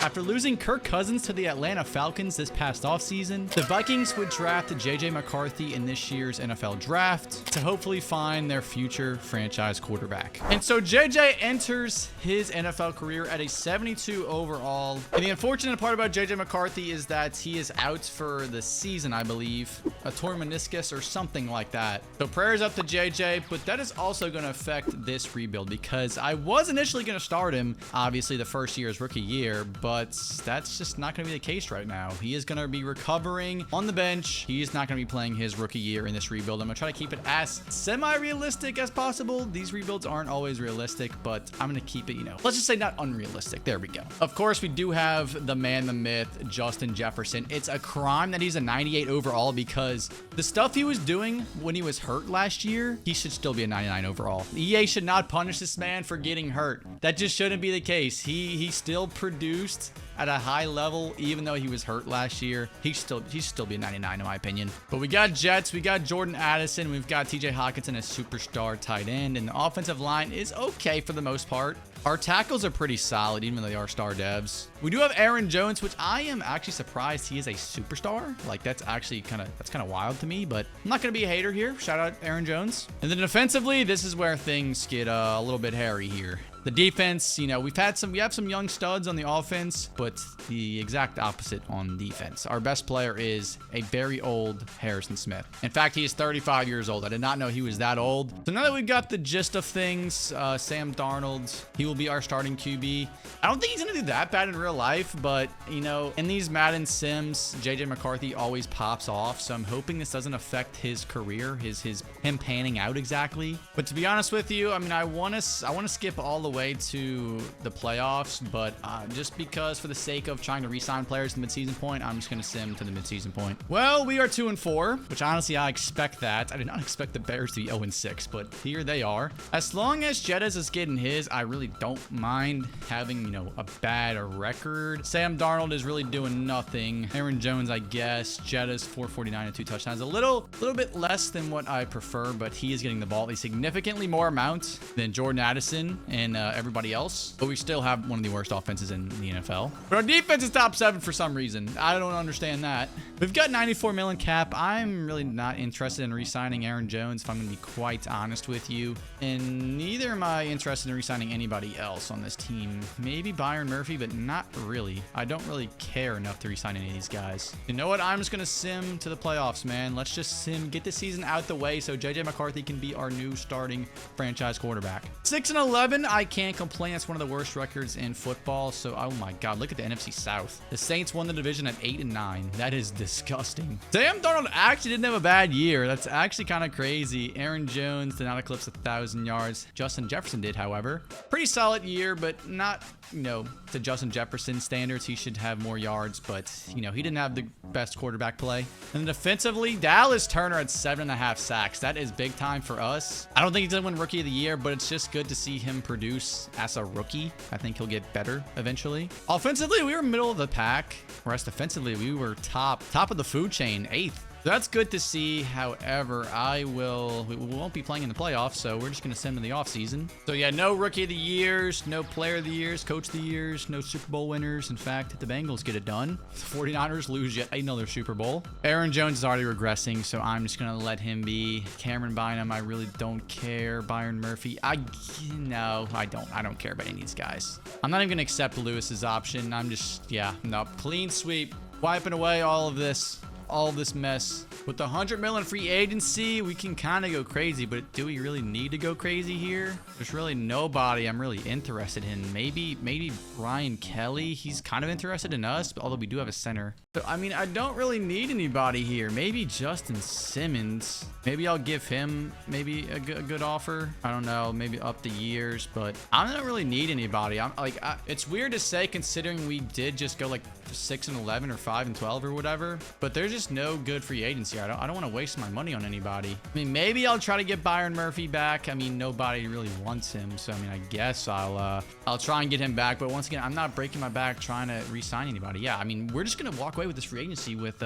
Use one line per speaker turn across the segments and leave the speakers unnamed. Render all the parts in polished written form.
After losing Kirk Cousins to the Atlanta Falcons this past offseason, the Vikings would draft J.J. McCarthy in this year's NFL draft to hopefully find their future franchise quarterback. And so J.J. enters his NFL career at a 72 overall. And the unfortunate part about J.J. McCarthy is that he is out for the season, I believe. A torn meniscus or something like that. So prayers up to J.J., but that is also going to affect this rebuild because I was initially going to start him, obviously the first year is rookie year, but that's just not going to be the case right now. He is going to be recovering on the bench. He is not going to be playing his rookie year in this rebuild. I'm going to try to keep it as semi-realistic as possible. These rebuilds aren't always realistic, but I'm going to keep it, let's just say not unrealistic. There we go. Of course, we do have the man, the myth, Justin Jefferson. It's a crime that he's a 98 overall because the stuff he was doing when he was hurt last year, he should still be a 99 overall. EA should not punish this man for getting hurt. That just shouldn't be the case. He still produced at a high level, even though he was hurt last year. He should still be a 99 in my opinion. But we got Jets, we got Jordan Addison, we've got TJ Hawkinson, a superstar tight end, and the offensive line is okay for the most part. Our tackles are pretty solid, even though they are star devs. We do have Aaron Jones, which I am actually surprised he is a superstar. Like, that's actually kind of wild to me, but I'm not going to be a hater here. Shout out Aaron Jones. And then defensively, this is where things get a little bit hairy here. The defense, we have some young studs on the offense, but the exact opposite on defense. Our best player is a very old Harrison Smith. In fact, he is 35 years old. I did not know he was that old. So now that we've got the gist of things, Sam Darnold, he will be our starting QB. I don't think he's going to do that bad in real life, but, in these Madden sims, J.J. McCarthy always pops off. So I'm hoping this doesn't affect his career, him panning out exactly. But to be honest with you, I want to skip all the way to the playoffs, but just because for the sake of trying to re-sign players to the midseason point, I'm just going to sim to the midseason point. Well, we are 2-4, which honestly I expect that. I did not expect the Bears to be 0-6, but here they are. As long as Jettas is getting his, I really don't mind having, a bad record. Sam Darnold is really doing nothing. Aaron Jones, I guess. Jettas 449 and 2 touchdowns. A little bit less than what I prefer, but he is getting the ball a significantly more amount than Jordan Addison and everybody else, but we still have one of the worst offenses in the NFL. But our defense is top 7 for some reason. I don't understand that. We've got 94 million cap. I'm really not interested in re-signing Aaron Jones, if I'm going to be quite honest with you. And neither am I interested in re-signing anybody else on this team. Maybe Byron Murphy, but not really. I don't really care enough to re-sign any of these guys. You know what? I'm just going to sim to the playoffs, man. Let's just get the season out the way so J.J. McCarthy can be our new starting franchise quarterback. 6-11, I can't complain. That's one of the worst records in football. So, oh my God, look at the NFC South. The Saints won the division at 8-9. That is disgusting. Sam Darnold actually didn't have a bad year. That's actually kind of crazy. Aaron Jones did not eclipse 1,000 yards. Justin Jefferson did, however. Pretty solid year, but not, to Justin Jefferson standards. He should have more yards, but, he didn't have the best quarterback play. And defensively, Dallas Turner had 7.5 sacks. That is big time for us. I don't think he's going to win Rookie of the Year, but it's just good to see him produce as a rookie. I think he'll get better eventually. Offensively, we were middle of the pack, whereas defensively, we were top of the food chain, 8th. So that's good to see. However, we won't be playing in the playoffs, so we're just going to send in the offseason. So yeah, no Rookie of the Years, no Player of the Years, Coach of the Years, no Super Bowl winners. In fact, the Bengals get it done. The 49ers lose yet another Super Bowl. Aaron Jones is already regressing, so I'm just going to let him be. Cameron Bynum, I really don't care. Byron Murphy, no, I don't care about any of these guys. I'm not even going to accept Lewis's option. I'm just, no, clean sweep. Wiping away all of this mess. With the 100 million free agency, we can kind of go crazy, but do we really need to go crazy here? There's really nobody I'm really interested in. Maybe Ryan Kelly. He's kind of interested in us, although we do have a center. So, I don't really need anybody here. Maybe Justin Simmons. Maybe I'll give him maybe a good offer. I don't know, maybe up the years, but I don't really need anybody. It's weird to say considering we did just go like 6-11 or 5-12 or whatever, but there's just no good free agency. I don't want to waste my money on anybody. Maybe I'll try to get Byron Murphy back. Nobody really wants him, so I guess I'll try and get him back. But once again, I'm not breaking my back trying to re-sign anybody. Yeah, we're just gonna walk away with this free agency with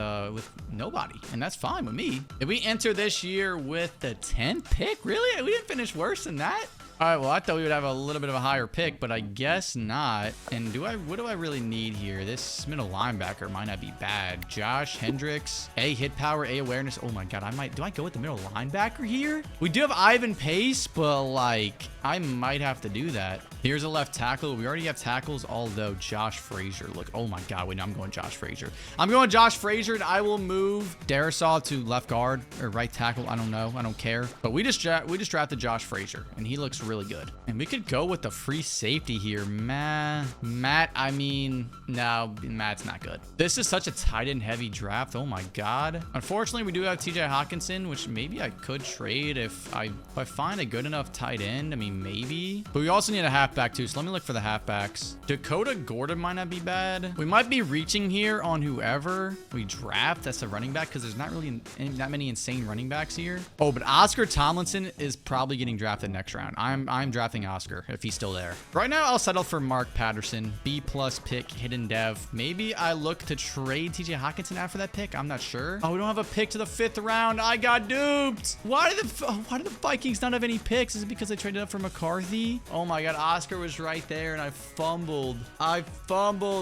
nobody, and that's fine with me. If we enter this year with the 10th pick, really, we didn't finish worse than that. All right, well, I thought we would have a little bit of a higher pick, but I guess not. And what do I really need here? This middle linebacker might not be bad. Josh Hendricks, A, hit power, A, awareness. Oh my God, do I go with the middle linebacker here? We do have Ivan Pace, but like, I might have to do that. Here's a left tackle. We already have tackles, although Josh Frazier. Look, oh my God, wait, no, I'm going Josh Frazier. I'm going Josh Frazier, and I will move Darisaw to left guard or right tackle. I don't know. I don't care. But we just drafted Josh Frazier, and he looks really good. And we could go with the free safety here. Matt, I mean, no, Matt's not good. This is such a tight end heavy draft. Oh my God. Unfortunately, we do have TJ Hawkinson, which maybe I could trade if I find a good enough tight end. I mean, maybe. But we also need a halfback too, so let me look for the halfbacks. Dakota Gordon might not be bad. We might be reaching here on whoever we draft. That's a running back, because there's not really that many insane running backs here. Oh, but Oscar Tomlinson is probably getting drafted next round. I'm drafting Oscar if he's still there. Right now, I'll settle for Mark Patterson, B+ pick, hidden dev. Maybe I look to trade TJ Hawkinson after that pick. I'm not sure. Oh, we don't have a pick to the 5th round. I got duped. Why did the Vikings not have any picks? Is it because they traded up for McCarthy? Oh my God, Oscar was right there and I fumbled.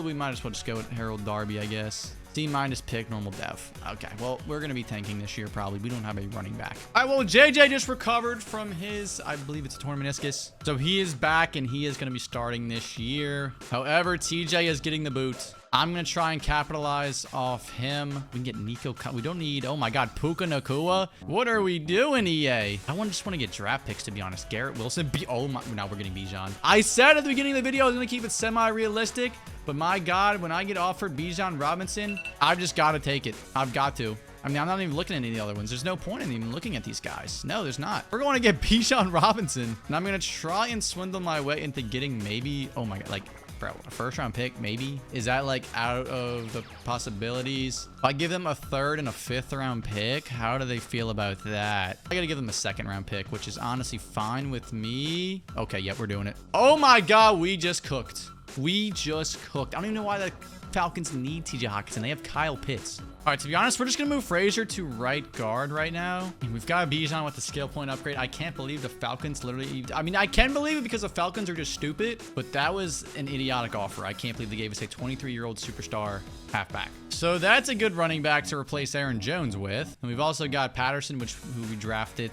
We might as well just go with Harold Darby, I guess. C- pick, normal dev. Okay, well, we're going to be tanking this year probably. We don't have a running back. All right, well, JJ just recovered from his, I believe it's a torn meniscus. So he is back and he is going to be starting this year. However, TJ is getting the boot. I'm going to try and capitalize off him. We can get Nico. We don't need, oh my God, Puka Nacua. What are we doing, EA? I just want to get draft picks, to be honest. Garrett Wilson. Oh my, now we're getting Bijan. I said at the beginning of the video, I was going to keep it semi-realistic. But my God, when I get offered Bijan Robinson, I've just got to take it. I've got to. I mean, I'm not even looking at any of the other ones. There's no point in even looking at these guys. No, there's not. We're going to get Bijan Robinson. And I'm going to try and swindle my way into getting maybe, oh my God, like, bro, a 1st round pick, maybe? Is that like out of the possibilities? If I give them a 3rd and a 5th round pick, how do they feel about that? I gotta give them a 2nd round pick, which is honestly fine with me. Okay, yep, we're doing it. Oh my God, we just cooked. We just cooked. I don't even know why the Falcons need TJ Hawkinson. They have Kyle Pitts. All right, to be honest, we're just going to move Frazier to right guard right now. We've got Bijan with the skill point upgrade. I can't believe the Falcons literally... I mean, I can believe it because the Falcons are just stupid, but that was an idiotic offer. I can't believe they gave us a 23-year-old superstar halfback. So that's a good running back to replace Aaron Jones with. And we've also got Patterson, who we drafted,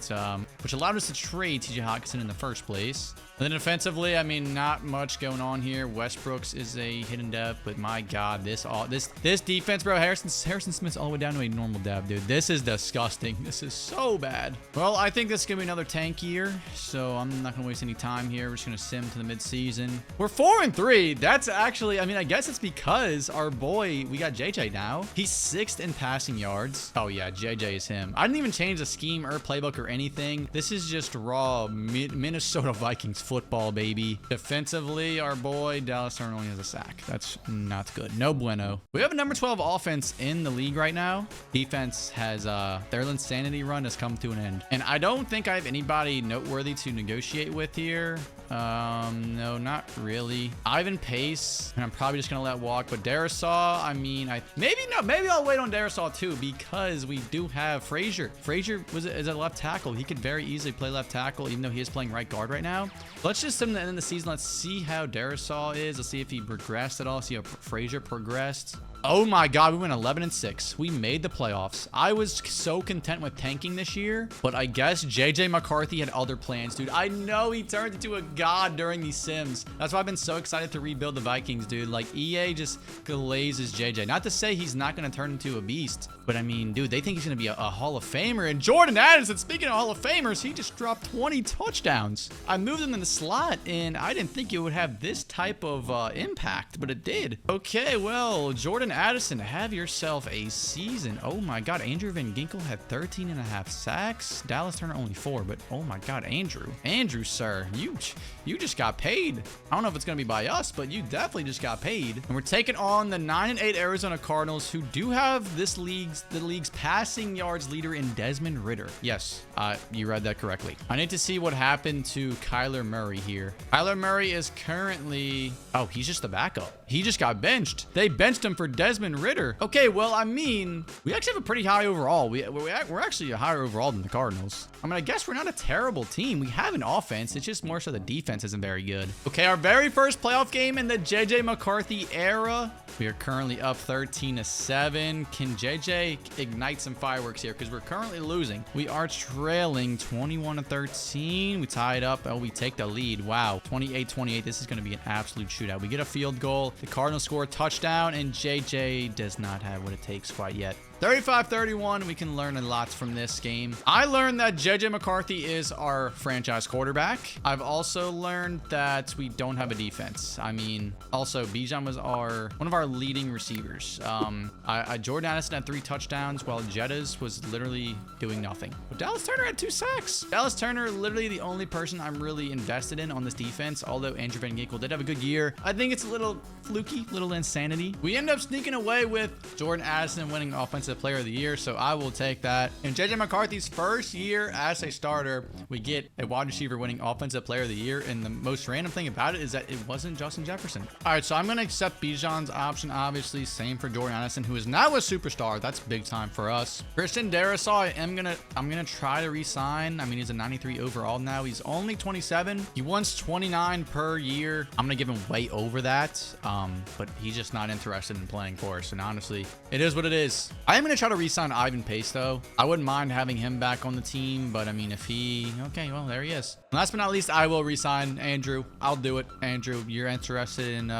which allowed us to trade TJ Hawkinson in the first place. And then defensively, I mean, not much going on here. Westbrooks is a hidden dev, but my God, this defense, bro. Harrison Smith's all the way down to a normal dev, dude. This is disgusting. This is so bad. Well, I think this is gonna be another tank year, so I'm not gonna waste any time here. We're just gonna sim to the midseason. We're 4-3. That's actually, I mean, I guess it's because our boy, we got JJ now. He's 6th in passing yards. Oh yeah, JJ is him. I didn't even change the scheme or playbook or anything. This is just raw Minnesota Vikings football, baby. Defensively, our boy Dallas Turner only has a sack. That's not good. No bueno. We have a number 12 offense in the league right now. Defense has their insanity run has come to an end, and I don't think I have anybody noteworthy to negotiate with here. No, not really. Ivan Pace, and I'm probably just gonna let walk. But Darisaw, I mean, maybe I'll wait on Darisaw too, because we do have Frazier. Frazier is a left tackle. He could very easily play left tackle, even though he is playing right guard right now. Let's just sim the end of the season. Let's see how Darisaw is. Let's see if he progressed at all. See how Frazier progressed. Oh my God, we went 11-6. We made the playoffs. I was so content with tanking this year, but I guess JJ McCarthy had other plans, dude. I know he turned into a god during these sims. That's why I've been so excited to rebuild the Vikings, dude. Like, EA just glazes JJ. Not to say he's not going to turn into a beast, but I mean, dude, they think he's going to be a Hall of Famer. And Jordan Addison, speaking of Hall of Famers, he just dropped 20 touchdowns. I moved him in the slot, and I didn't think it would have this type of impact, but it did. Okay, well, Jordan Addison, have yourself a season. Oh my God, Andrew Van Ginkel had 13.5 sacks. Dallas Turner only 4, but oh my God, Andrew, sir, you just got paid. I don't know if it's gonna be by us, but you definitely just got paid. And we're taking on the 9-8 Arizona Cardinals, who do have the league's passing yards leader in Desmond Ridder. Yes, you read that correctly. I need to see what happened to Kyler Murray here. Kyler Murray is currently, oh, he's just the backup. He just got benched. They benched him for Desmond Ridder. Okay, well, I mean, we actually have a pretty high overall. We're actually a higher overall than the Cardinals. I mean, I guess we're not a terrible team. We have an offense. It's just more so the defense isn't very good. Okay, our very first playoff game in the JJ McCarthy era. We are currently up 13-7. Can JJ ignite some fireworks here? Because we're currently losing. We are trailing 21-13. We tie it up. Oh, we take the lead. Wow. 28-28. This is going to be an absolute shootout. We get a field goal. The Cardinals score a touchdown, and JJ does not have what it takes quite yet. 35-31. We can learn a lot from this game. I learned that JJ McCarthy is our franchise quarterback. I've also learned that we don't have a defense. I mean, also Bijan was one of our leading receivers. Jordan Addison had 3 touchdowns while Jettas was literally doing nothing. But Dallas Turner had 2 sacks. Dallas Turner, literally the only person I'm really invested in on this defense, although Andrew Van Ginkel did have a good year. I think it's a little fluky, little insanity. We end up sneaking away with Jordan Addison winning offensive player of the year, so I will take that. In JJ McCarthy's first year as a starter, we get a wide receiver winning offensive player of the year, and the most random thing about it is that it wasn't Justin Jefferson. All right, so I'm going to accept Bijan's option, obviously. Same for Jordan Addison, who is now a superstar. That's big time for us. Christian Darrisaw, I'm gonna try to re-sign. I mean, he's a 93 overall now. He's only 27. He wants 29 per year. I'm gonna give him way over that, but he's just not interested in playing for us, and honestly, it is what it is. I am going to try to re-sign Ivan Pace, though. I wouldn't mind having him back on the team, but I mean, if he... Okay, well, there he is. Last but not least, I will re-sign Andrew. I'll do it. Andrew, you're interested in...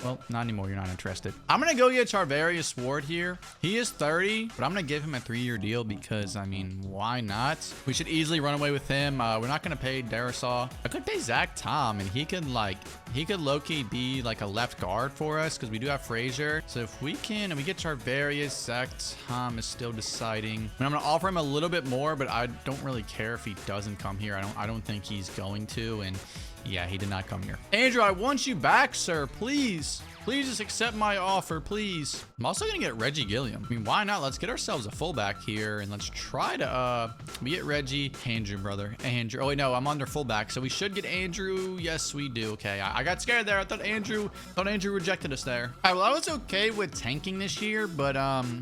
Well, not anymore. You're not interested. I'm going to go get Charvarius Ward here. He is 30, but I'm going to give him a 3-year deal because, I mean, why not? We should easily run away with him. We're not going to pay Darrisaw. I could pay Zach Tom, and he could low-key be like a left guard for us because we do have Frazier. So if we can, and we get Charvarius, Zach Tom is still deciding. And I'm going to offer him a little bit more, but I don't really care if he doesn't come here. I don't think he's going to, and yeah, he did not come here. Andrew, I want you back, sir. Please. Please just accept my offer, please. I'm also going to get Reggie Gilliam. I mean, why not? Let's get ourselves a fullback here, and let's try to, we get Reggie. Andrew, brother. Andrew. Oh, wait, no, I'm under fullback, so we should get Andrew. Yes, we do. Okay, I got scared there. I thought Andrew rejected us there. All right, well, I was okay with tanking this year, but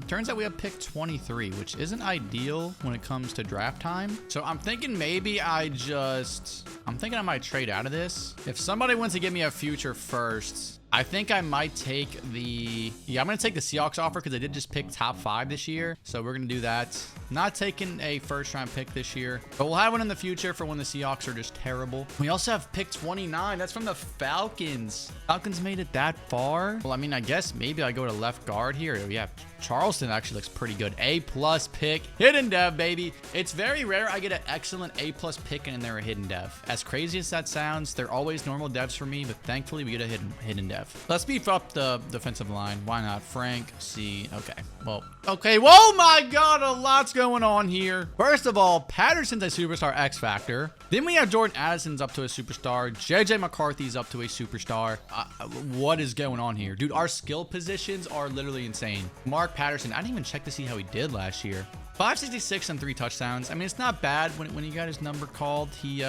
turns out we have pick 23, which isn't ideal when it comes to draft time. So I'm thinking maybe I might trade out of this. If somebody wants to give me a future first, I think I might take I'm going to take the Seahawks offer because they did just pick top 5 this year. So we're going to do that. Not taking a first round pick this year, but we'll have one in the future for when the Seahawks are just terrible. We also have pick 29. That's from the Falcons. Falcons made it that far. Well, I mean, I guess maybe I go to left guard here. Yeah, Charleston actually looks pretty good. A+ pick. Hidden dev, baby. It's very rare I get an excellent A+ pick and they're a hidden dev. As crazy as that sounds, they're always normal devs for me, but thankfully we get a hidden dev. Let's beef up the defensive line. Why not? Frank, C. Okay. Well, okay. Whoa, my God. A lot's going on here. First of all, Patterson's a superstar X Factor. Then we have Jordan Addison's up to a superstar. JJ McCarthy's up to a superstar. What is going on here? Dude, our skill positions are literally insane. Mark Patterson, I didn't even check to see how he did last year. 566 and 3 touchdowns. I mean, it's not bad. When he got his number called, he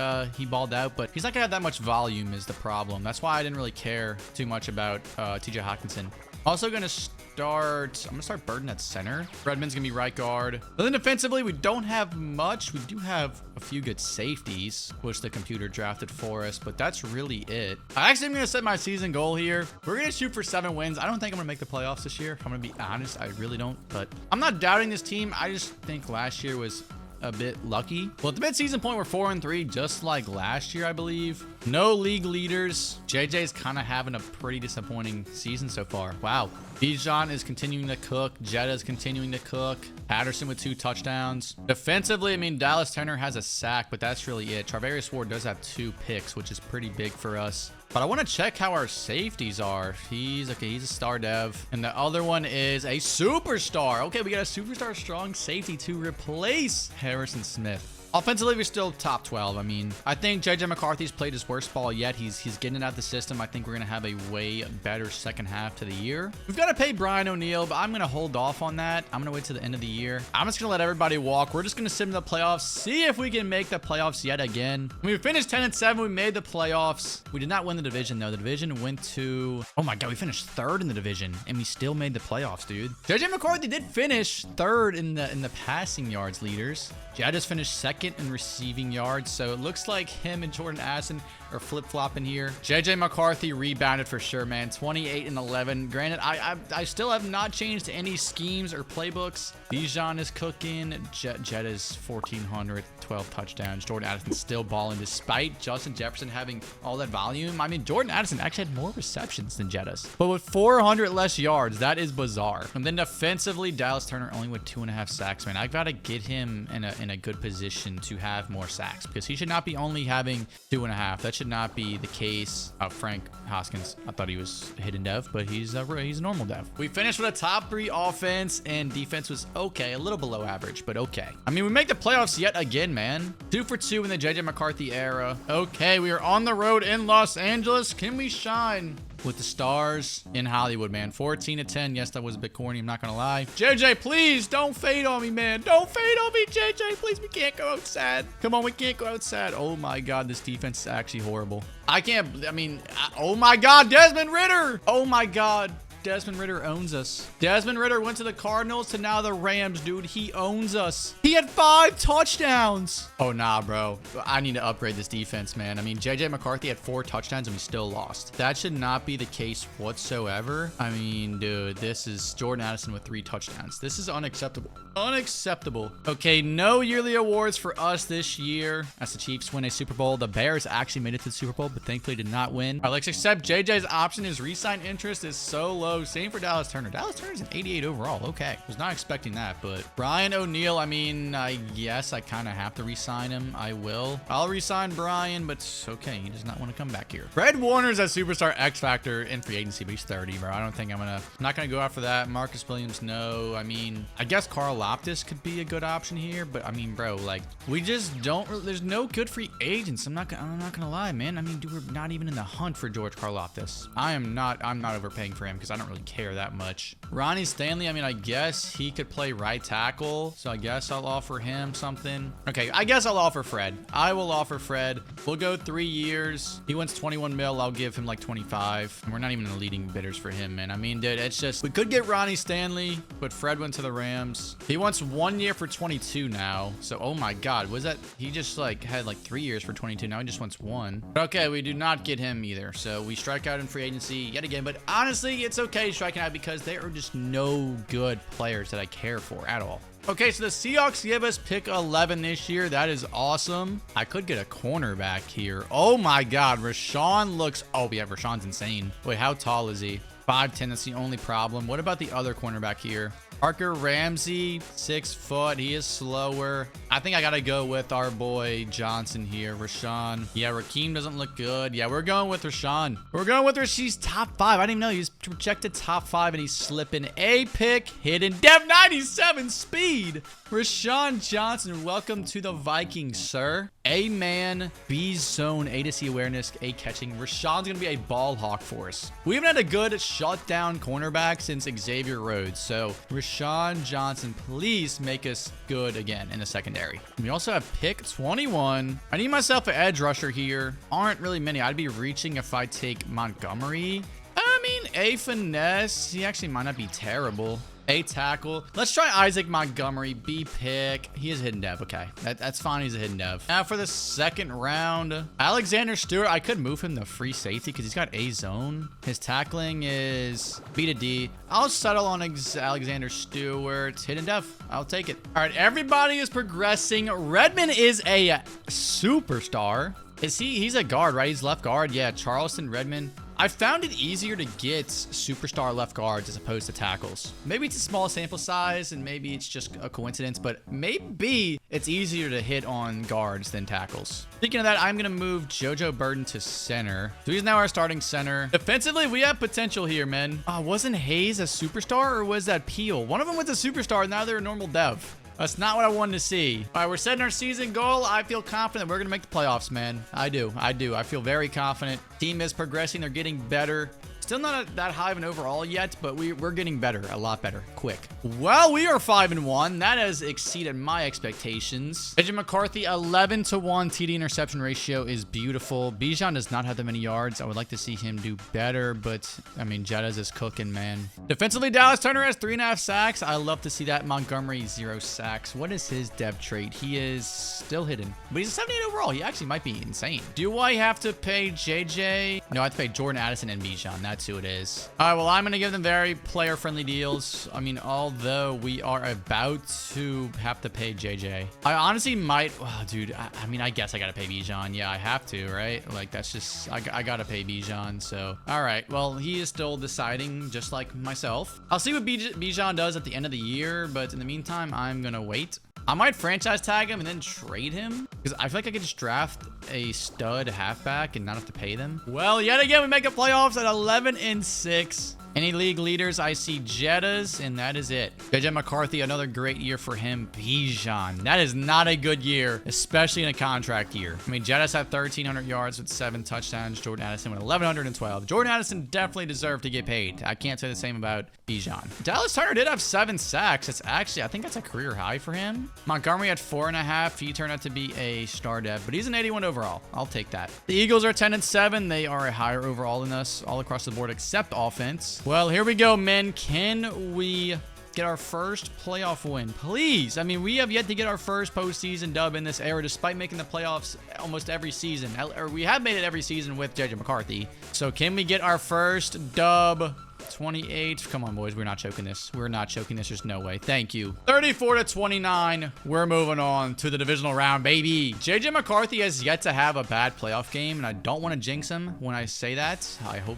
balled out, but he's not gonna have that much volume is the problem. That's why I didn't really care too much about TJ Hawkinson. Also I'm gonna start Burden at center. Redmond's gonna be right guard. But then defensively, we don't have much. We do have a few good safeties, which the computer drafted for us, but that's really it. I actually am gonna set my season goal here. We're gonna shoot for 7 wins. I don't think I'm gonna make the playoffs this year. If I'm gonna be honest, I really don't, but I'm not doubting this team. I just think last year was a bit lucky. Well, at the mid-season point, we're 4-3, just like last year, I believe. No league leaders. JJ's kind of having a pretty disappointing season so far. Wow. Bijan is continuing to cook. Jetta is continuing to cook. Patterson with 2 touchdowns. Defensively, I mean, Dallas Turner has a sack, but that's really it. Charvarius Ward does have 2 picks, which is pretty big for us. But I want to check how our safeties are. He's a star dev. And the other one is a superstar. Okay, we got a superstar strong safety to replace Harrison Smith. Offensively, we're still top 12. I mean, I think JJ McCarthy's played his worst ball yet. He's getting it out of the system. I think we're going to have a way better second half to the year. We've got to pay Brian O'Neill, but I'm going to hold off on that. I'm going to wait till the end of the year. I'm just going to let everybody walk. We're just going to sit in the playoffs, see if we can make the playoffs yet again. We finished 10-7. We made the playoffs. We did not win the division, though. The division went to... Oh, my God. We finished third in the division, and we still made the playoffs, dude. JJ McCarthy did finish third in the passing yards leaders. Jettis finished second in receiving yards, so it looks like him and Jordan Addison are flip-flopping here. JJ McCarthy rebounded for sure, man. 28 and 11. Granted, I still have not changed any schemes or playbooks. Bijan is cooking. Jet is 1,400, 12 touchdowns. Jordan Addison still balling despite Justin Jefferson having all that volume. I mean, Jordan Addison actually had more receptions than Jettis, but with 400 less yards, that is bizarre. And then defensively, Dallas Turner only with 2.5 sacks, man. I got to get him in a good position to have more sacks because he should not be only having 2.5. That should not be the case. Frank Hoskins, I thought he was a hidden dev, but he's a normal dev. We finished with a top 3 offense, and defense was okay, a little below average, but okay. I mean, we make the playoffs yet again, man. 2 for 2 in the JJ McCarthy era. Okay, we are on the road in Los Angeles. Can we shine with the Stars in Hollywood, man? 14-10. Yes, that was a bit corny, I'm not gonna lie. JJ, please don't fade on me, man. Don't fade on me, JJ. Please, we can't go outside. Come on, we can't go outside. Oh my God, this defense is actually horrible. Oh my God, Desmond Ridder. Oh my God. Desmond Ridder owns us. Desmond Ridder went to the Cardinals to now the Rams, dude. He owns us. He had 5 touchdowns. Oh, nah, bro. I need to upgrade this defense, man. I mean, JJ McCarthy had 4 touchdowns and we still lost. That should not be the case whatsoever. I mean, dude, this is Jordan Addison with 3 touchdowns. This is unacceptable. Unacceptable. Okay, no yearly awards for us this year as the Chiefs win a Super Bowl. The Bears actually made it to the Super Bowl, but thankfully did not win. All right, let's accept JJ's option. His re-sign interest is so low. Same for Dallas Turner. Dallas Turner's an 88 overall. Okay. Was not expecting that, but Brian O'Neill, I mean, I guess I kind of have to re-sign him. I will. I'll re-sign Brian, but it's okay. He does not want to come back here. Fred Warner's a superstar X Factor in free agency, but he's 30, bro. I don't think I'm not going to go after that. Marcus Williams, no. I mean, I guess Carl Loftus could be a good option here, but I mean, bro, like, we just don't, there's no good free agents. I'm not gonna lie, man. I mean, dude, we're not even in the hunt for George Karlaftis. I'm not overpaying for him because I don't really care that much. Ronnie Stanley, I mean, I guess he could play right tackle, so I guess I'll offer him something. Okay, I guess I'll offer Fred. I will offer Fred. We'll go 3 years. He wants 21 mil. I'll give him like 25. And we're not even the leading bidders for him, man. I mean, dude, it's just, we could get Ronnie Stanley, but Fred went to the Rams. He wants 1 year for 22 now. So, oh my God, was that, he just like had like 3 years for 22. Now he just wants 1. But okay, we do not get him either. So we strike out in free agency yet again, but honestly, it's okay striking out because there are just no good players that I care for at all. Okay, so the Seahawks give us pick 11 this year. That is awesome. I could get a cornerback here. Oh my God, Rashawn looks, oh yeah, Rashawn's insane. Wait, how tall is he? 5'10", that's the only problem. What about the other cornerback here? Parker Ramsey, 6 foot. He is slower. I think I got to go with our boy Johnson here. Rashawn. Yeah, Rakeem doesn't look good. Yeah, we're going with Rashawn. We're going with Rashawn. He's top 5. I didn't even know he was projected top 5 and he's slipping. A pick, hidden. Dev 97 speed. Rashawn Johnson, welcome to the Vikings, sir. A man, B zone, A to C awareness, A catching. Rashawn's going to be a ball hawk for us. We haven't had a good shutdown cornerback since Xavier Rhodes. So Rashawn Johnson, please make us good again in the secondary. We also have pick 21. I need myself an edge rusher here. Aren't really many. I'd be reaching if I take Montgomery. I mean, A finesse. He actually might not be terrible. A tackle. Let's try Isaac Montgomery. B pick. He is a hidden dev. Okay. That's fine. He's a hidden dev. Now for the second round, Alexander Stewart. I could move him to free safety because he's got A zone. His tackling is B to D. I'll settle on Alexander Stewart. Hidden dev. I'll take it. All right. Everybody is progressing. Redmond is a superstar. He's a guard, right? He's left guard. Yeah. Charleston, Redmond. I found it easier to get superstar left guards as opposed to tackles. Maybe it's a small sample size and maybe it's just a coincidence, but maybe it's easier to hit on guards than tackles. Speaking of that, I'm going to move JoJo Burton to center. So he's now our starting center. Defensively, we have potential here, man. Wasn't Hayes a superstar or was that Peel? One of them was a superstar and now they're a normal dev. That's not what I wanted to see. All right, we're setting our season goal. I feel confident we're going to make the playoffs, man. I do. I feel very confident. Team is progressing. They're getting better. Still not that high of an overall yet, but we're getting better, a lot better, quick. Well, we are 5-1. That has exceeded my expectations. JJ McCarthy, 11-1 TD interception ratio is beautiful. Bijan does not have that many yards. I would like to see him do better, but I mean, Jettas is cooking, man. Defensively, Dallas Turner has 3.5 sacks. I love to see that. Montgomery, 0 sacks. What is his dev trait? He is still hidden, but he's a 78 overall. He actually might be insane. Do I have to pay JJ? No, I have to pay Jordan Addison and Bijan. That's who it is. All right, well, I'm going to give them very player-friendly deals. I mean, although we are about to have to pay JJ. I honestly might... Oh, dude, I mean, I guess I got to pay Bijan. Yeah, I have to, right? Like, that's just... I got to pay Bijan, so... All right, well, he is still deciding, just like myself. I'll see what Bijan does at the end of the year, but in the meantime, I'm going to wait. I might franchise tag him and then trade him because I feel like I could just draft a stud halfback and not have to pay them. Well, yet again, we make the playoffs at 11-6. Any league leaders? I see Jettas, and that is it. JJ McCarthy, another great year for him. Bijan, that is not a good year, especially in a contract year. I mean, Jettas had 1,300 yards with 7 touchdowns. Jordan Addison with 1,112. Jordan Addison definitely deserved to get paid. I can't say the same about Bijan. Dallas Turner did have 7 sacks. It's actually, I think that's a career high for him. Montgomery had 4.5. He turned out to be a star dev, but he's an 81 overall. I'll take that. The Eagles are 10-7. They are a higher overall than us all across the board except offense. Well, here we go, men. Can we get our first playoff win, please? I mean, we have yet to get our first postseason dub in this era, despite making the playoffs almost every season. Or we have made it every season with JJ McCarthy. So can we get our first dub? 28. Come on, boys. We're not choking this. We're not choking this. There's no way. Thank you. 34-29. We're moving on to the divisional round, baby. JJ McCarthy has yet to have a bad playoff game, and I don't want to jinx him when I say that.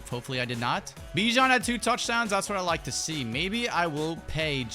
Hopefully I did not. Bijan had 2 touchdowns. That's what I like to see. Maybe I will pay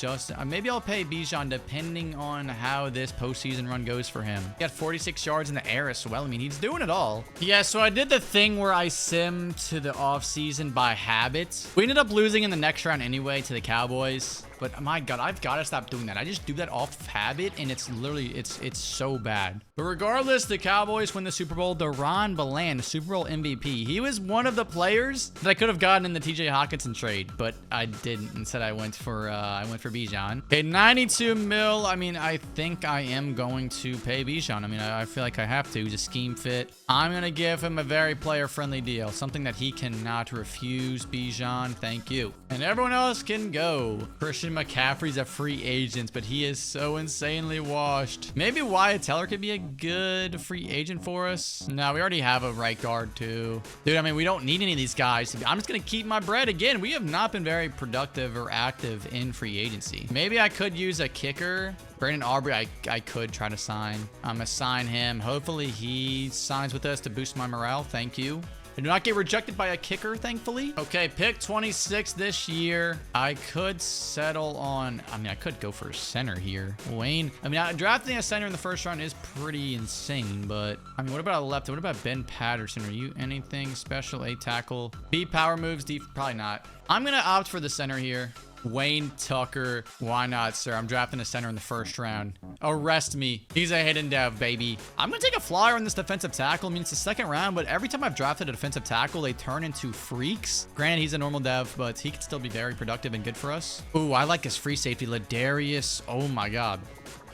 maybe I'll pay Bijan depending on how this postseason run goes for him. He got 46 yards in the air as well. I mean, he's doing it all. Yeah, so I did the thing where I sim to the offseason by habit. We ended up losing in the next round anyway to the Cowboys. But my God, I've got to stop doing that. I just do that off habit, and it's literally, it's so bad. But regardless, the Cowboys win the Super Bowl. DeRon Bland, the Super Bowl MVP. He was one of the players that I could have gotten in the TJ Hawkinson trade, but I didn't. Instead, I went for Bijan. Okay, 92 mil. I mean, I think I am going to pay Bijan. I mean, I feel like I have to. Just scheme fit. I'm going to give him a very player-friendly deal. Something that he cannot refuse. Bijan, thank you. And everyone else can go. Christian McCaffrey's a free agent, but he is so insanely washed. Maybe Wyatt Teller could be a good free agent for us. No, we already have a right guard too. Dude, I mean, we don't need any of these guys. I'm just going to keep my bread. Again, we have not been very productive or active in free agency. Maybe I could use a kicker. Brandon Aubrey, I could try to sign. I'm going to sign him. Hopefully he signs with us to boost my morale. Thank you. I do not get rejected by a kicker, thankfully. Okay, pick 26 this year. I could settle on... I mean, I could go for a center here. Wayne. I mean, drafting a center in the first round is pretty insane, but... I mean, what about a left? What about Ben Patterson? Are you anything special? A tackle? B power moves? D... Probably not. I'm going to opt for the center here. Wayne Tucker. Why not, sir? I'm drafting a center in the first round. Arrest me. He's a hidden dev, baby. I'm going to take a flyer on this defensive tackle. I mean, it's the second round, but every time I've drafted a defensive tackle, they turn into freaks. Granted, he's a normal dev, but he can still be very productive and good for us. Ooh, I like his free safety. Ladarius. Oh, my God.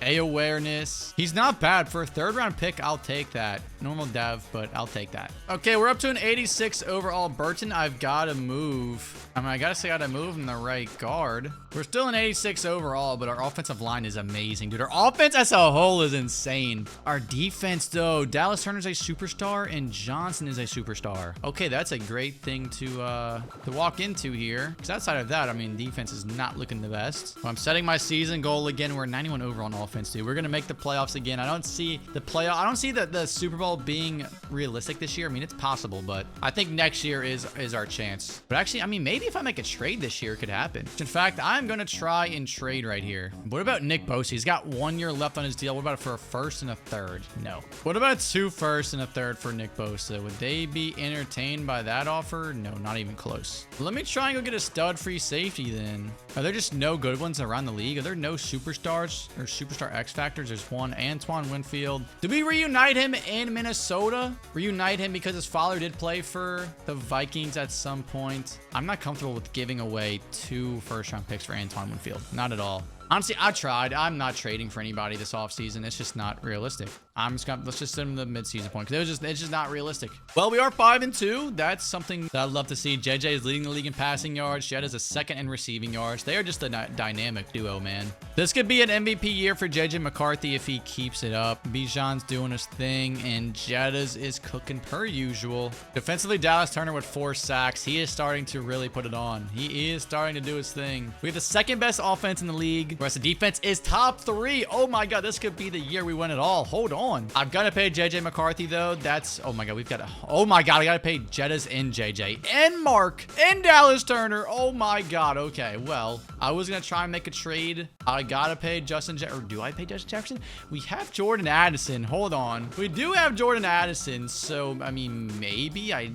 A awareness. He's not bad. For a 3rd round pick, I'll take that. Normal dev, but I'll take that. Okay, we're up to an 86 overall. Burton, I've got to move. I mean, I got to say I got to move in the right guard. We're still an 86 overall, but our offensive line is amazing, dude. Our offense as a whole is insane. Our defense, though. Dallas Turner's a superstar, and Johnson is a superstar. Okay, that's a great thing to walk into here. Because outside of that, I mean, defense is not looking the best. So I'm setting my season goal again. We're 91 overall on offense, dude. We're going to make the playoffs again. I don't see the Super Bowl being realistic this year. I mean, it's possible, but I think next year is our chance. But actually, I mean, maybe if I make a trade this year, it could happen. In fact, I'm going to try and trade right here. What about Nick Bosa? He's got 1 year left on his deal. What about for a 1st and a 3rd? No. What about 2 firsts and a 3rd for Nick Bosa? Would they be entertained by that offer? No, not even close. Let me try and go get a stud free safety then. Are there just no good ones around the league? Are there no superstars or super superstar X factors. There's one, Antoine Winfield. Did we reunite him in Minnesota? Reunite him because his father did play for the Vikings at some point. I'm not comfortable with giving away 2 first-round picks for Antoine Winfield. Not at all. Honestly, I tried. I'm not trading for anybody this offseason. It's just not realistic. Let's just send him the midseason point because it's just not realistic. Well, we are 5-2. That's something that I'd love to see. JJ is leading the league in passing yards. Jed is a second in receiving yards. They are just a dynamic duo, man. This could be an MVP year for JJ McCarthy if he keeps it up. Bijan's doing his thing, and Jedda's is cooking per usual. Defensively, Dallas Turner with 4 sacks. He is starting to really put it on. He is starting to do his thing. We have the second best offense in the league. The rest of the defense is top 3. Oh my God, this could be the year we win it all. Hold on. I've got to pay JJ McCarthy though. That's, oh my God, oh my God, I got to pay Jedda's and JJ and Mark and Dallas Turner. Oh my God. Okay, well, I was going to try and make a trade. I got to pay or do I pay Justin Jefferson? We have Jordan Addison. Hold on. We do have Jordan Addison. So, I mean, maybe I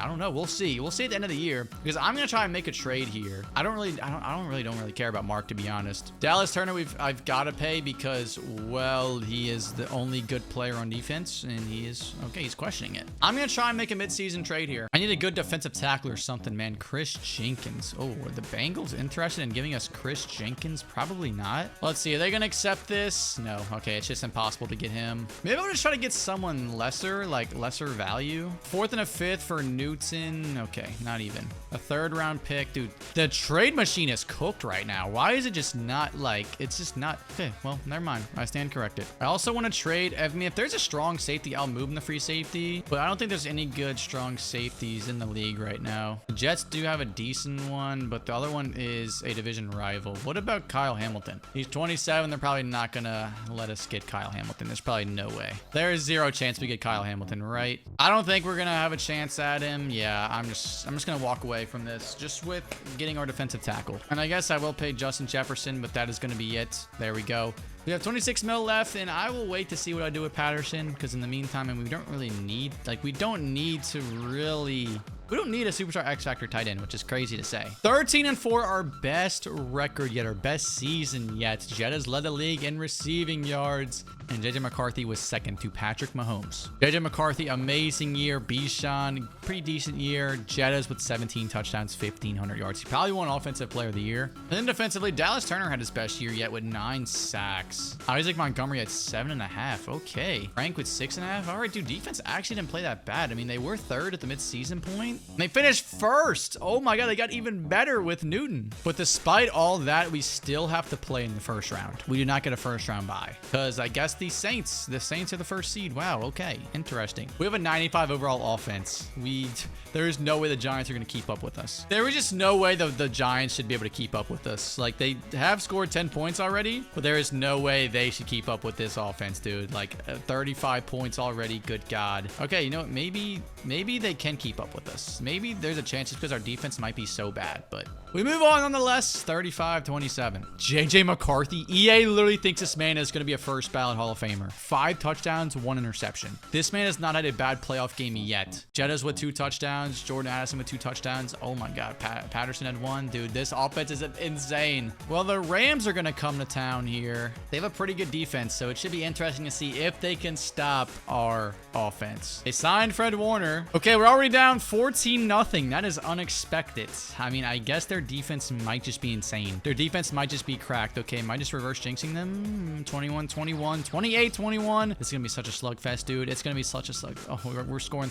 don't know. We'll see. We'll see at the end of the year because I'm going to try and make a trade here. I don't really care about Mark, to be honest. Dallas Turner, I've got to pay because, well, he is the only good player on defense, and he's questioning it. I'm gonna try and make a midseason trade here. I need a good defensive tackle or something, man. Chris Jenkins. Oh, are the Bengals interested in giving us Chris Jenkins? Probably not. Let's see. Are they gonna accept this? No. Okay, it's just impossible to get him. Maybe I'll just try to get someone lesser, like lesser value. 4th and a 5th for Newton. Okay, not even. A 3rd round pick, dude. The trade machine is cooked right now. Why is it just not like? It's just not. Okay, well, never mind. I stand corrected. I also want to trade. I mean, if there's a strong safety, I'll move in the free safety. But I don't think there's any good strong safeties in the league right now. The Jets do have a decent one, but the other one is a division rival. What about Kyle Hamilton? He's 27. They're probably not gonna let us get Kyle Hamilton. There's probably no way. There is 0 chance we get Kyle Hamilton, right? I don't think we're gonna have a chance at him. Yeah, I'm just gonna walk away from this just with getting our defensive tackle. And I guess I will pay Justin Jefferson, but that is gonna be it. There we go. We have 26 mil left, and I will wait to see what I do with Patterson because in the meantime, and we don't really need, like, we don't need a superstar X Factor tight end, which is crazy to say. 13-4, our best record yet, our best season yet. Jedda's led the league in receiving yards, and JJ McCarthy was second to Patrick Mahomes. JJ McCarthy, amazing year. Bijan, pretty decent year. Jedda's with 17 touchdowns, 1,500 yards. He probably won Offensive Player of the Year. And then defensively, Dallas Turner had his best year yet with 9 sacks. Isaac Montgomery had 7.5. Okay. Frank with 6.5. All right, dude, defense actually didn't play that bad. I mean, they were 3rd at the midseason point. And they finished 1st. Oh my God, they got even better with Newton. But despite all that, we still have to play in the 1st round. We do not get a 1st round bye because I guess the Saints are the 1st seed. Wow, okay, interesting. We have a 95 overall offense. There is no way the Giants are going to keep up with us. There is just no way the Giants should be able to keep up with us. Like, they have scored 10 points already, but there is no way they should keep up with this offense, dude. Like, 35 points already. Good God. Okay, you know what? Maybe they can keep up with us. Maybe there's a chance just because our defense might be so bad, but we move on nonetheless. 35-27. JJ McCarthy. EA literally thinks this man is going to be a first ballot Hall of Famer. 5 touchdowns, 1 interception. This man has not had a bad playoff game yet. Jedda's with 2 touchdowns. Jordan Addison with 2 touchdowns. Oh my God. Patterson had 1. Dude, this offense is insane. Well, the Rams are going to come to town here. They have a pretty good defense, so it should be interesting to see if they can stop our offense. They signed Fred Warner. Okay, we're already down 14-0. That is unexpected. I mean, I guess their defense might just be insane. Their defense might just be cracked. Okay, am I just reverse jinxing them? 21-21, 28-21. This is going to be such a slugfest, dude. It's going to be such a slug. Oh, we're scoring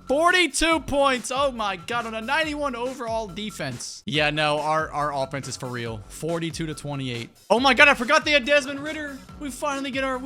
42 points. Oh my God, on a 91 overall defense. Yeah, no, our offense is for real. 42-28. Oh my God, I forgot they had Desmond Ridder. We finally get our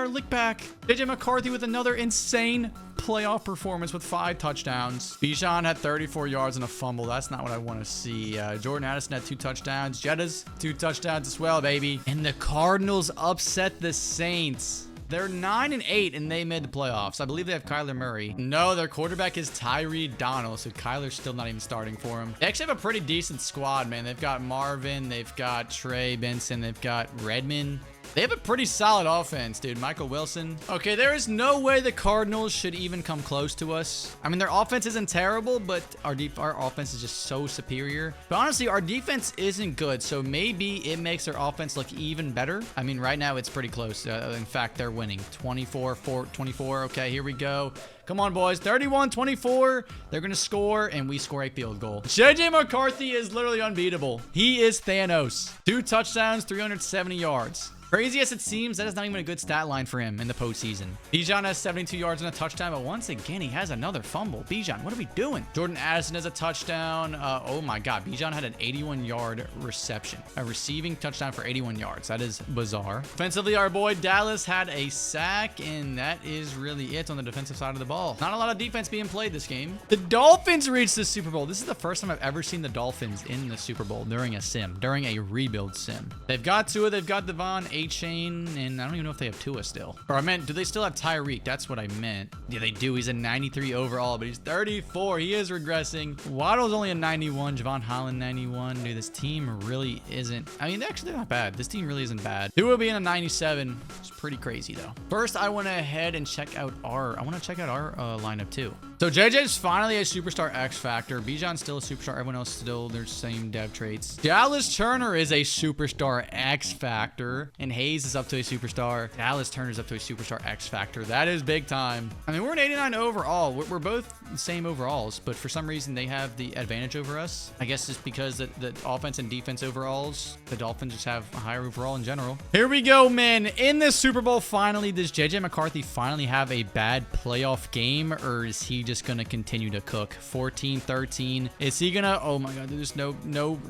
lick back. JJ McCarthy with another insane playoff performance with 5 touchdowns. Bijan had 34 yards and a fumble. That's not what I want to see. Jordan Addison had 2 touchdowns. Jedda's 2 touchdowns as well, baby. And the Cardinals upset the Saints. They're 9-8 and they made the playoffs. I believe they have Kyler Murray. No, their quarterback is Tyree Donald, so Kyler's still not even starting for him. They actually have a pretty decent squad, man. They've got Marvin, they've got Trey Benson, they've got Redmond. They have a pretty solid offense, dude. Michael Wilson. Okay, there is no way the Cardinals should even come close to us. I mean, their offense isn't terrible, but our offense is just so superior. But honestly, our defense isn't good, so maybe it makes their offense look even better. I mean, right now it's pretty close. In fact, they're winning 24-24. Okay, here we go. Come on, boys. 31-24. They're going to score, and we score a field goal. JJ McCarthy is literally unbeatable. He is Thanos. 2 touchdowns, 370 yards. Crazy as it seems, that is not even a good stat line for him in the postseason. Bijan has 72 yards and a touchdown, but once again, he has another fumble. Bijan, what are we doing? Jordan Addison has a touchdown. Oh my God, Bijan had an 81-yard reception. A receiving touchdown for 81 yards. That is bizarre. Offensively, our boy Dallas had a sack, and that is really it on the defensive side of the ball. Not a lot of defense being played this game. The Dolphins reached the Super Bowl. This is the first time I've ever seen the Dolphins in the Super Bowl during a rebuild sim. They've got Tua, they've got Devon, A-Chain, and I don't even know if they have Tua still. Or I meant, do they still have Tyreek? That's what I meant. Yeah, they do. He's a 93 overall, but he's 34. He is regressing. Waddle's only a 91. Javon Holland, 91. Dude, this team really isn't... I mean, actually, they're not bad. This team really isn't bad. Tua being a 97 is pretty crazy, though. First, I went ahead and check out our... lineup, too. So, JJ's finally a superstar X Factor. Bijan's still a superstar. Everyone else still their same dev traits. Dallas Turner is a superstar X Factor. And Hayes is up to a superstar. Dallas Turner's up to a superstar X Factor. That is big time. I mean, we're an 89 overall. We're both the same overalls, but for some reason, they have the advantage over us. I guess it's because the offense and defense overalls, the Dolphins just have a higher overall in general. Here we go, man. In this Super Bowl, finally, does JJ McCarthy finally have a bad playoff game, or is he just going to continue to cook? 14-13. Is he going to... Oh, my God. There's no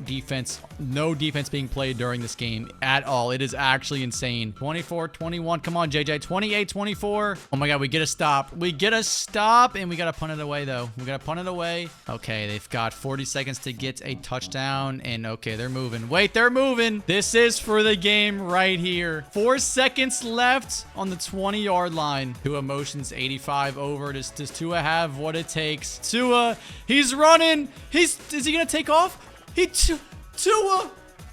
defense being played during this game at all. It is actually insane. 24-21. Come on, JJ. 28-24. Oh, my God. We get a stop. We get a stop, and we got to punt it away, though. We got to punt it away. Okay, they've got 40 seconds to get a touchdown, and okay, they're moving. Wait, they're moving. This is for the game right here. 4 seconds left on the 20-yard line. Tua motions 85 over. Does Tua have what it takes? Tua, he's running. Is he going to take off?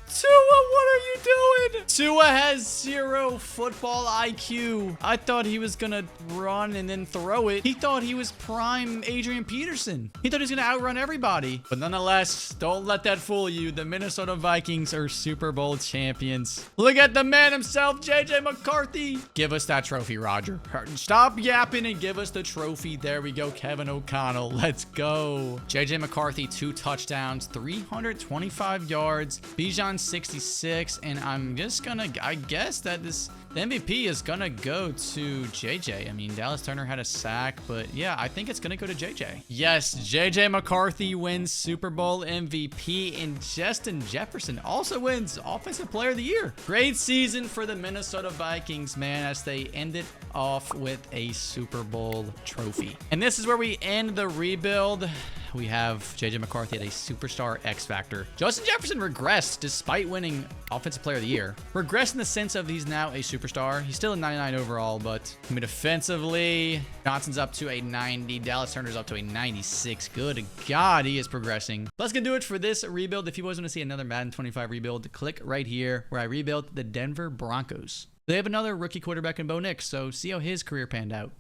Tua, what are you doing? Tua has 0 football IQ. I thought he was going to run and then throw it. He thought he was prime Adrian Peterson. He thought he was going to outrun everybody. But nonetheless, don't let that fool you. The Minnesota Vikings are Super Bowl champions. Look at the man himself, JJ McCarthy. Give us that trophy, Roger. Stop yapping and give us the trophy. There we go, Kevin O'Connell. Let's go. JJ McCarthy, 2 touchdowns, 325 yards. Bijan 66, and I'm just gonna, I guess that the MVP is gonna go to JJ. I mean, Dallas Turner had a sack, but yeah, I think it's gonna go to JJ. Yes, JJ McCarthy wins Super Bowl MVP, and Justin Jefferson also wins Offensive Player of the Year. Great season for the Minnesota Vikings, man, as they ended off with a Super Bowl trophy. And this is where we end the rebuild. We have JJ McCarthy at a superstar X Factor. Justin Jefferson regressed despite winning Offensive Player of the Year. Regressed in the sense of he's now a superstar. He's still a 99 overall, but I mean, defensively, Johnson's up to a 90. Dallas Turner's up to a 96. Good God, he is progressing. Let's get to it for this rebuild. If you guys want to see another Madden 25 rebuild, click right here where I rebuilt the Denver Broncos. They have another rookie quarterback in Bo Nix, so see how his career panned out.